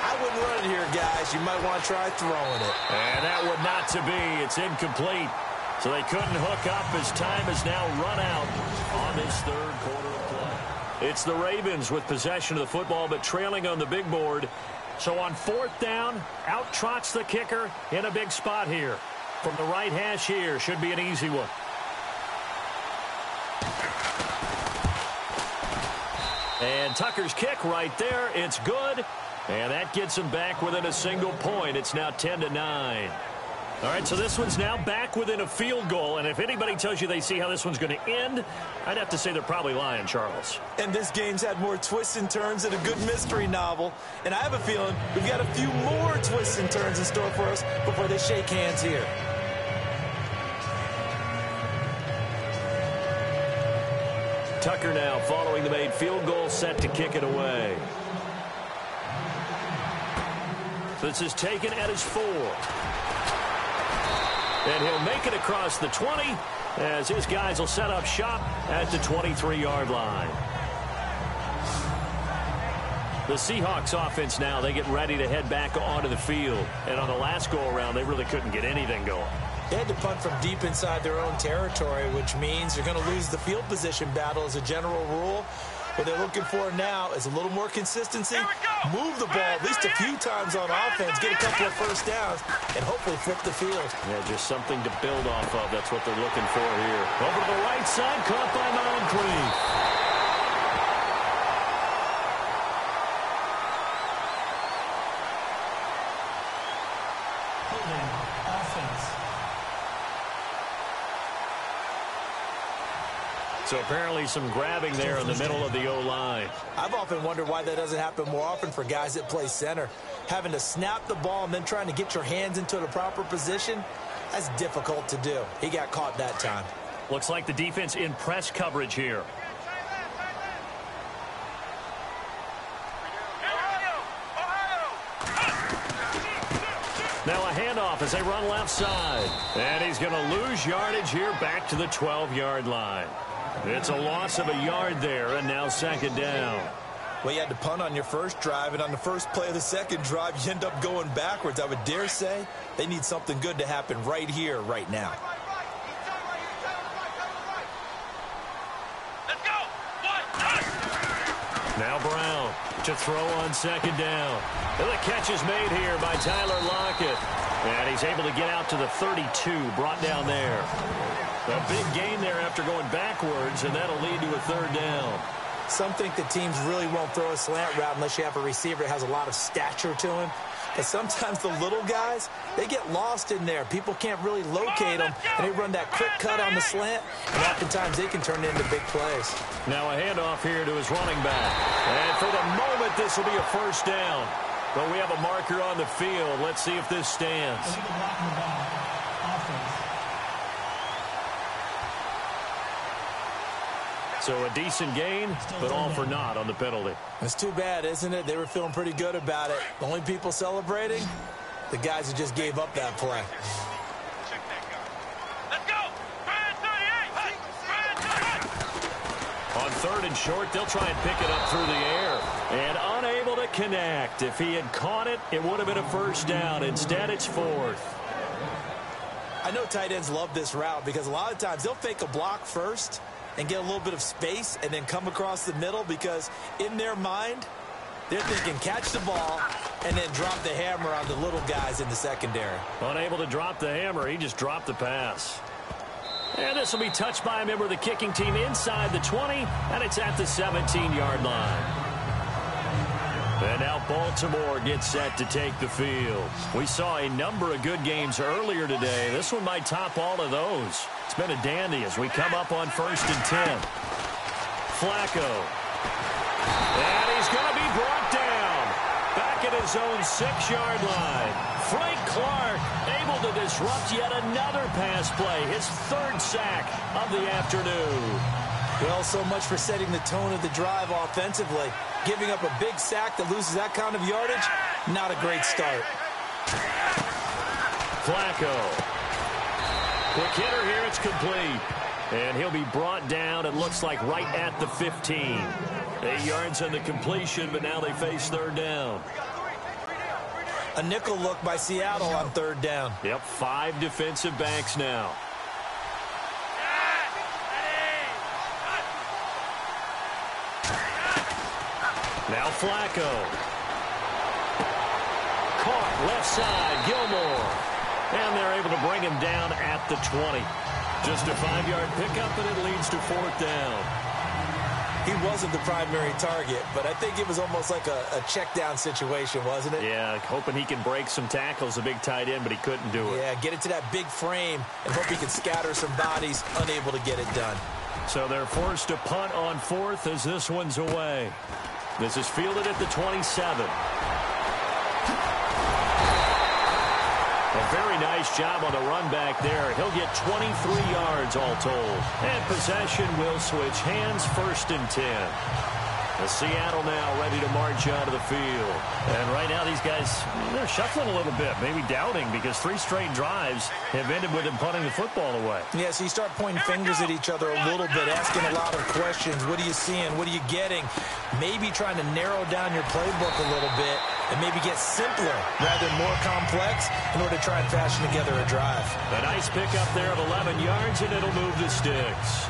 I wouldn't run it here, guys. You might want to try throwing it. And that would not to be. It's incomplete. So they couldn't hook up as time is now run out on this 3rd quarter of play. It's the Ravens with possession of the football, but trailing on the big board. So on 4th down, out trots the kicker in a big spot here. From the right hash here, should be an easy one. And Tucker's kick right there. It's good. And that gets him back within a single point. It's now 10-9. All right, so this one's now back within a field goal. And if anybody tells you they see how this one's going to end, I'd have to say they're probably lying, Charles. And this game's had more twists and turns than a good mystery novel. And I have a feeling we've got a few more twists and turns in store for us before they shake hands here. Tucker now following the made field goal, set to kick it away. This is taken at his 4. And he'll make it across the 20 as his guys will set up shop at the 23-yard line. The Seahawks offense now, they get ready to head back onto the field. And on the last go-around, they really couldn't get anything going. They had to punt from deep inside their own territory, which means you're going to lose the field position battle as a general rule. What they're looking for now is a little more consistency, move the ball at least a few times on offense, get a couple of first downs, and hopefully flip the field. Yeah, just something to build off of. That's what they're looking for here. Over to the right side, caught by Moncrief. So apparently some grabbing there in the middle of the O-line. I've often wondered why that doesn't happen more often for guys that play center. Having to snap the ball and then trying to get your hands into the proper position, that's difficult to do. He got caught that time. Looks like the defense in press coverage here. Now a handoff as they run left side. And he's going to lose yardage here back to the 12-yard line. It's a loss of a yard there, and now 2nd down. Well, you had to punt on your first drive, and on the first play of the second drive, you end up going backwards. I would dare say they need something good to happen right here, right now. Let's go. Now Brown to throw on 2nd down. And the catch is made here by Tyler Lockett. And he's able to get out to the 32, brought down there. A big gain there after going backwards, and that'll lead to a 3rd down. Some think that teams really won't throw a slant route unless you have a receiver that has a lot of stature to him. But sometimes the little guys, they get lost in there. People can't really locate them, and they run that quick cut on the slant, and oftentimes they can turn it into big plays. Now a handoff here to his running back. And for the moment, this will be a first down. But we have a marker on the field. Let's see if this stands. So a decent gain, but all for naught on the penalty. It's too bad, isn't it? They were feeling pretty good about it. The only people celebrating, the guys who just gave up that play. Let's go! On third and short, they'll try and pick it up through the air. And unable to connect. If he had caught it, it would have been a first down. Instead, it's fourth. I know tight ends love this route because a lot of times they'll fake a block first and get a little bit of space and then come across the middle because in their mind, they're thinking catch the ball and then drop the hammer on the little guys in the secondary. Unable to drop the hammer, he just dropped the pass. And this will be touched by a member of the kicking team inside the 20, and it's at the 17-yard line. And now Baltimore gets set to take the field. We saw a number of good games earlier today. This one might top all of those. It's been a dandy as we come up on 1st and 10. Flacco. And he's going to be brought down. Back at his own 6-yard line. Frank Clark able to disrupt yet another pass play. His 3rd sack of the afternoon. Well, so much for setting the tone of the drive offensively. Giving up a big sack that loses that kind of yardage, not a great start. Flacco. Quick hitter here, it's complete. And he'll be brought down, it looks like right at the 15. 8 yards on the completion, but now they face 3rd down. A nickel look by Seattle on 3rd down. Yep, 5 defensive backs now. Now Flacco. Caught left side, Gilmore. And they're able to bring him down at the 20. Just a 5-yard pickup, and it leads to 4th down. He wasn't the primary target, but I think it was almost like a check down situation, wasn't it? Yeah, hoping he can break some tackles, a big tight end, but he couldn't do it. Yeah, get it to that big frame and hope he can scatter some bodies, unable to get it done. So they're forced to punt on 4th as this one's away. This is fielded at the 27. A very nice job on the run back there. He'll get 23 yards all told. And possession will switch hands, 1st and 10. The Seattle now ready to march out of the field. And right now these guys, they're shuffling a little bit, maybe doubting because 3 straight drives have ended with them punting the football away. Yeah, so you start pointing fingers at each other a little bit, asking a lot of questions. What are you seeing? What are you getting? Maybe trying to narrow down your playbook a little bit and maybe get simpler rather than more complex in order to try and fashion together a drive. A nice pickup there of 11 yards, and it'll move the sticks.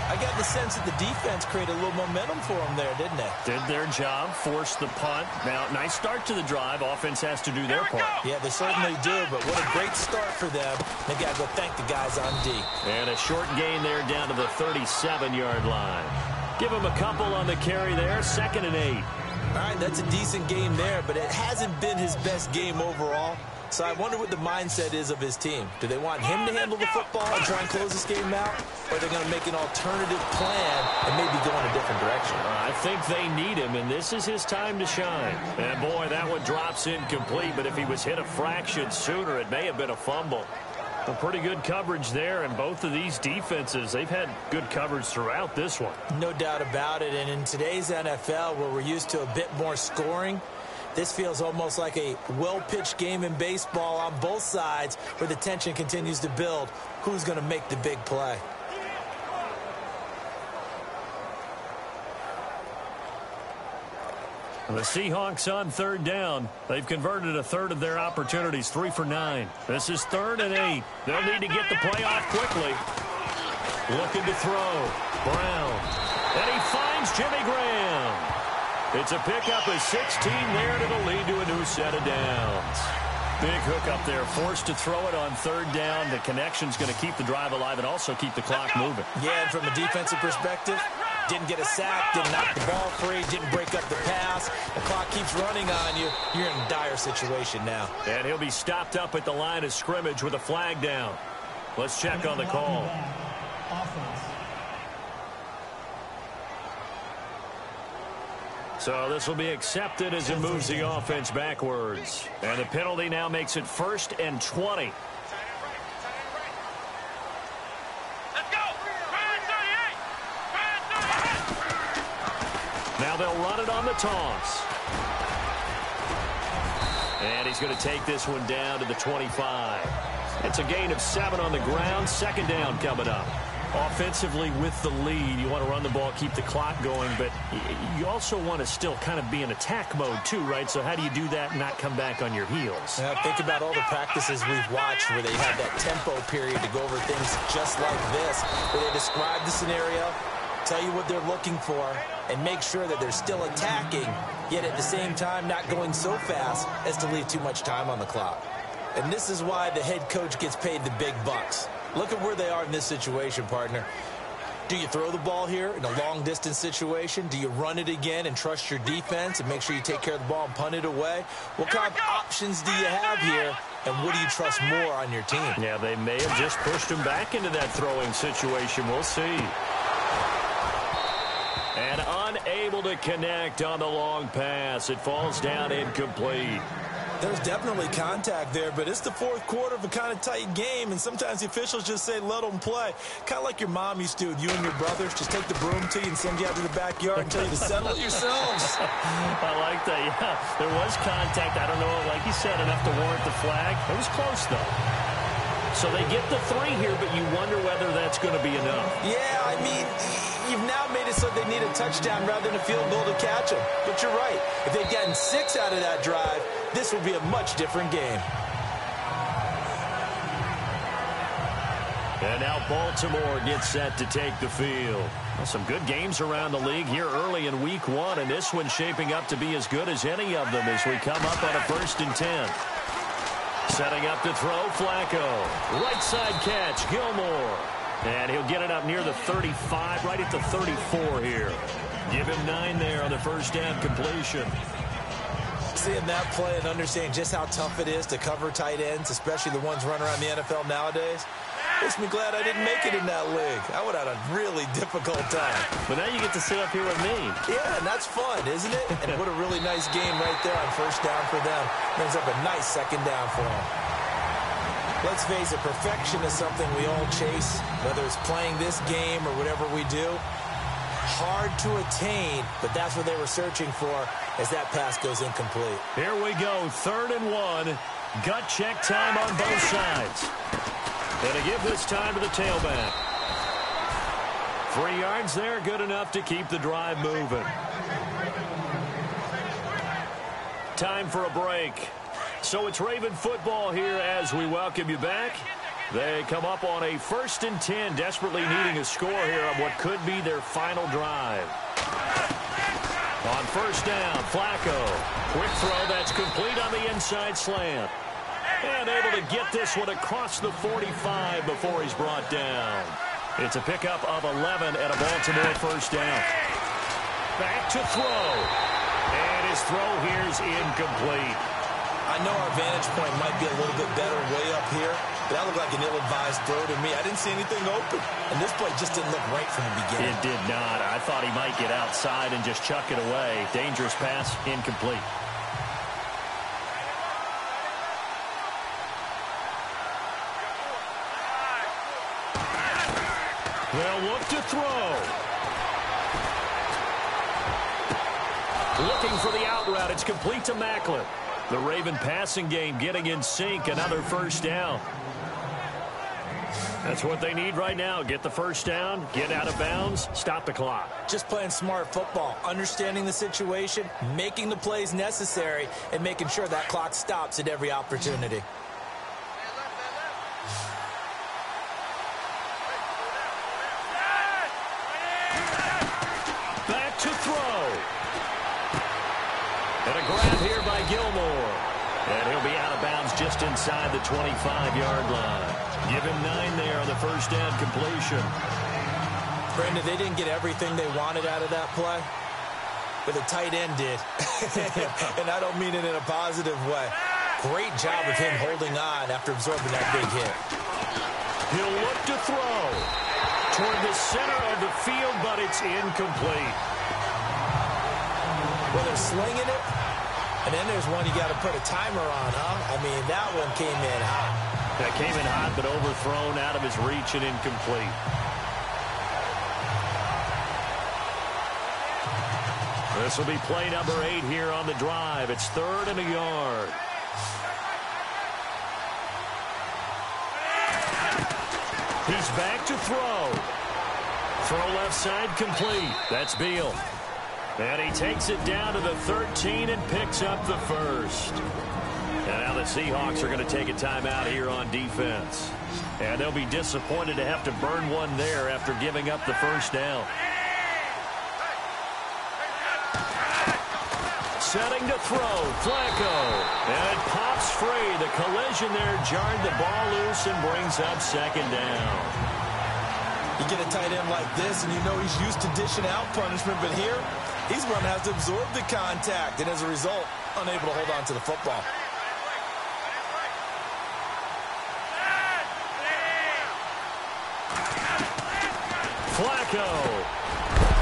I got the sense that the defense created a little momentum for them there, didn't they? Did their job, forced the punt. Now, nice start to the drive. Offense has to do their part. Yeah, they certainly do, but what a great start for them. They've got to go thank the guys on D. And a short gain there down to the 37-yard line. Give him a couple on the carry there, 2nd and 8. All right, that's a decent game there, but it hasn't been his best game overall. So I wonder what the mindset is of his team. Do they want him to handle the football and try and close this game out? Or are they going to make an alternative plan and maybe go in a different direction? I think they need him, and this is his time to shine. And, boy, that one drops incomplete, but if he was hit a fraction sooner, it may have been a fumble. Well, pretty good coverage there, and both of these defenses, they've had good coverage throughout this one. No doubt about it, and in today's NFL, where we're used to a bit more scoring, this feels almost like a well-pitched game in baseball on both sides where the tension continues to build. Who's going to make the big play? The Seahawks on 3rd down. They've converted a third of their opportunities, 3 for 9. This is 3rd and 8. They'll need to get the play off quickly. Looking to throw. Brown. And he finds Jimmy Graham. It's a pickup of 16 there, and it'll lead to a new set of downs. Big hook up there, forced to throw it on 3rd down. The connection's going to keep the drive alive and also keep the clock moving. Yeah, and from a defensive perspective, Didn't get a sack, didn't knock the ball free, didn't break up the pass. The clock keeps running on you. You're in a dire situation now. And he'll be stopped up at the line of scrimmage with a flag down. Let's check on the call. So this will be accepted as it moves the offense backwards. And the penalty now makes it 1st and 20. Now they'll run it on the toss. And he's going to take this one down to the 25. It's a gain of 7 on the ground. 2nd down coming up. Offensively with the lead, you want to run the ball, keep the clock going, but you also want to still kind of be in attack mode too, right? So how do you do that and not come back on your heels? Think about all the practices we've watched where they have that tempo period to go over things just like this, where they describe the scenario, tell you what they're looking for, and make sure that they're still attacking, yet at the same time not going so fast as to leave too much time on the clock. And this is why the head coach gets paid the big bucks. Look at where they are in this situation, partner. Do you throw the ball here in a long-distance situation? Do you run it again and trust your defense and make sure you take care of the ball and punt it away? What kind of options do you have here, and what do you trust more on your team? Yeah, they may have just pushed him back into that throwing situation. We'll see. And unable to connect on the long pass. It falls down incomplete. There's definitely contact there, but it's the 4th quarter of a kind of tight game, and sometimes the officials just say, let them play. Kind of like your mom used to with you and your brothers. Just take the broom to you and send you out to the backyard and tell you to settle it yourselves. I like that, yeah. There was contact. I don't know, like you said, enough to warrant the flag. It was close, though. So they get the 3 here, but you wonder whether that's going to be enough. Yeah, I mean, you've now made it so they need a touchdown rather than a field goal to catch them. But you're right. If they'd gotten 6 out of that drive, this would be a much different game. And now Baltimore gets set to take the field. Well, some good games around the league here early in week 1, and this one's shaping up to be as good as any of them as we come up on a 1st and 10. Setting up to throw, Flacco. Right side catch, Gilmore. And he'll get it up near the 35, right at the 34 here. Give him 9 there on the 1st down completion. Seeing that play and understanding just how tough it is to cover tight ends, especially the ones running around the NFL nowadays, makes me glad I didn't make it in that league. I would have had a really difficult time. But now you get to sit up here with me. Yeah, and that's fun, isn't it? And what a really nice game right there on 1st down for them. Brings up a nice 2nd down for them. Let's face it, perfection is something we all chase, whether it's playing this game or whatever we do. Hard to attain, but that's what they were searching for as that pass goes incomplete. Here we go, 3rd and 1. Gut check time on both sides. And to give this time to the tailback. 3 yards there, good enough to keep the drive moving. Time for a break. So it's Raven football here as we welcome you back. They come up on a 1st and 10, desperately needing a score here on what could be their final drive. On 1st down, Flacco. Quick throw that's complete on the inside slant. And able to get this one across the 45 before he's brought down. It's a pickup of 11 at a Baltimore 1st down. Back to throw. And his throw here is incomplete. I know our vantage point might be a little bit better way up here, but that looked like an ill-advised throw to me. I didn't see anything open, and this play just didn't look right from the beginning. It did not. I thought he might get outside and just chuck it away. Dangerous pass, incomplete. They'll look to throw. Looking for the out route. It's complete to Macklin. The Raven passing game getting in sync. Another 1st down. That's what they need right now. Get the 1st down, get out of bounds, stop the clock. Just playing smart football, understanding the situation, making the plays necessary, and making sure that clock stops at every opportunity. Back to throw. And a grab here by Gilmore. And he'll be out of bounds just inside the 25-yard line. Give him 9 there on the 1st down completion. Brandon, they didn't get everything they wanted out of that play, but the tight end did. And I don't mean it in a positive way. Great job of him holding on after absorbing that big hit. He'll look to throw toward the center of the field, but it's incomplete. Well, they're slinging it, and then there's one you got to put a timer on, huh? I mean, that one came in hot. That came in hot, but overthrown out of his reach and incomplete. This will be play number 8 here on the drive. It's 3rd and a yard. He's back to throw. Throw left side complete. That's Beal. And he takes it down to the 13 and picks up the first. And now the Seahawks are going to take a timeout here on defense. And they'll be disappointed to have to burn one there after giving up the first down. Setting to throw, Flacco. And it pops free. The collision there jarred the ball loose and brings up second down. You get a tight end like this, and you know he's used to dishing out punishment, but here, he's going to have to absorb the contact, and as a result, unable to hold on to the football. Flacco.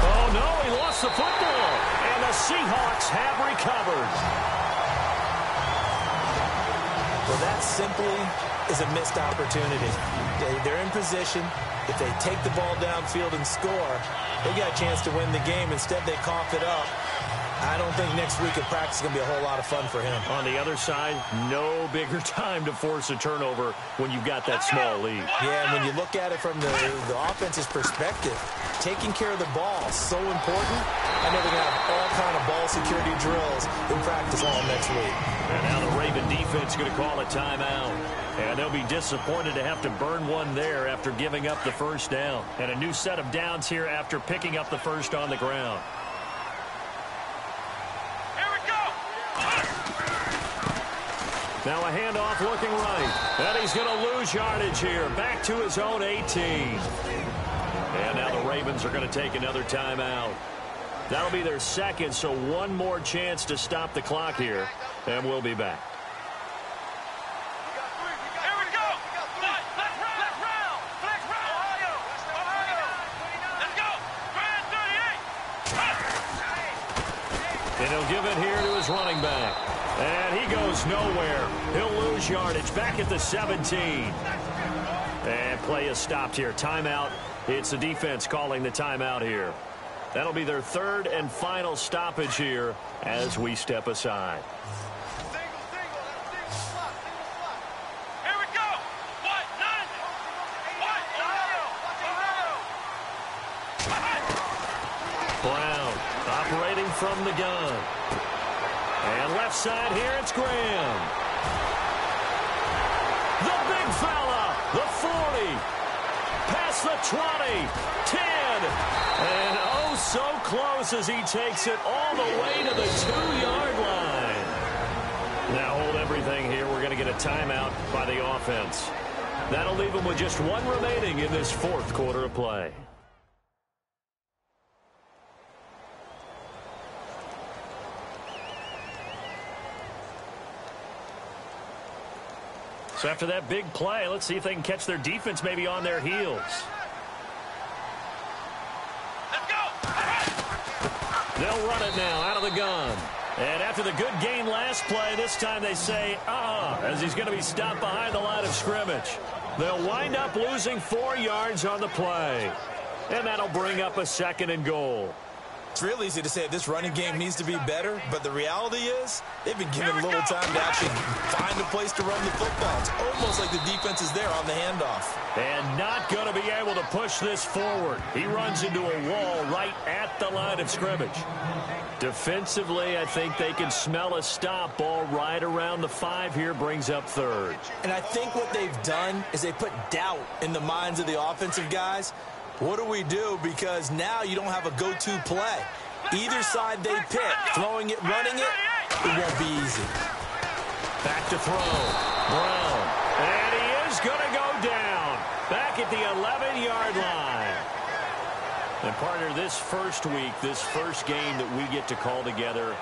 Oh, no, he lost the football. And the Seahawks have recovered. Well, that simply is a missed opportunity. They're in position. If they take the ball downfield and score, they got a chance to win the game. Instead, they cough it up. I don't think next week at practice is going to be a whole lot of fun for him. On the other side, no bigger time to force a turnover when you've got that small lead. Yeah, and when you look at it from the offense's perspective, taking care of the ball is so important. I know they're going to have all kind of ball security drills in practice all next week. And now the Raven defense is going to call a timeout. And they'll be disappointed to have to burn one there after giving up the first down. And a new set of downs here after picking up the first on the ground. Now a handoff looking right. And he's going to lose yardage here. Back to his own 18. And now the Ravens are going to take another timeout. That'll be their second, so one more chance to stop the clock here. And we'll be back. Here we go. Flex round. Ohio. Let's go. Grand 38. And he'll give it here to his running back. And he goes nowhere. He'll lose yardage back at the 17. And play is stopped here. Timeout. It's the defense calling the timeout here. That'll be their third and final stoppage here as we step aside. Here we go. What? None. What? Ohio. Brown operating from the gun. And left side here, it's Graham. The big fella, the 40. Past the 20, 10. And oh, so close as he takes it all the way to the 2-yard line. Now hold everything here. We're going to get a timeout by the offense. That'll leave them with just one remaining in this fourth quarter of play. So after that big play, let's see if they can catch their defense maybe on their heels. Let's go. They'll run it now out of the gun. And after the good gain last play, this time they say, as he's going to be stopped behind the line of scrimmage. They'll wind up losing 4 yards on the play. And that'll bring up a 2nd and goal. It's real easy to say this running game needs to be better, but the reality is they've been given little time to actually find a place to run the football. It's almost like the defense is there on the handoff. And not going to be able to push this forward. He runs into a wall right at the line of scrimmage. Defensively, I think they can smell a stop. Ball right around the 5 here, brings up 3rd. And I think what they've done is they put doubt in the minds of the offensive guys. What do we do? Because now you don't have a go-to play. Either side they pick, throwing it, running it, it won't be easy. Back to throw. Brown. And he is going to go down. Back at the 11-yard line. And partner, this first week, this first game that we get to call together,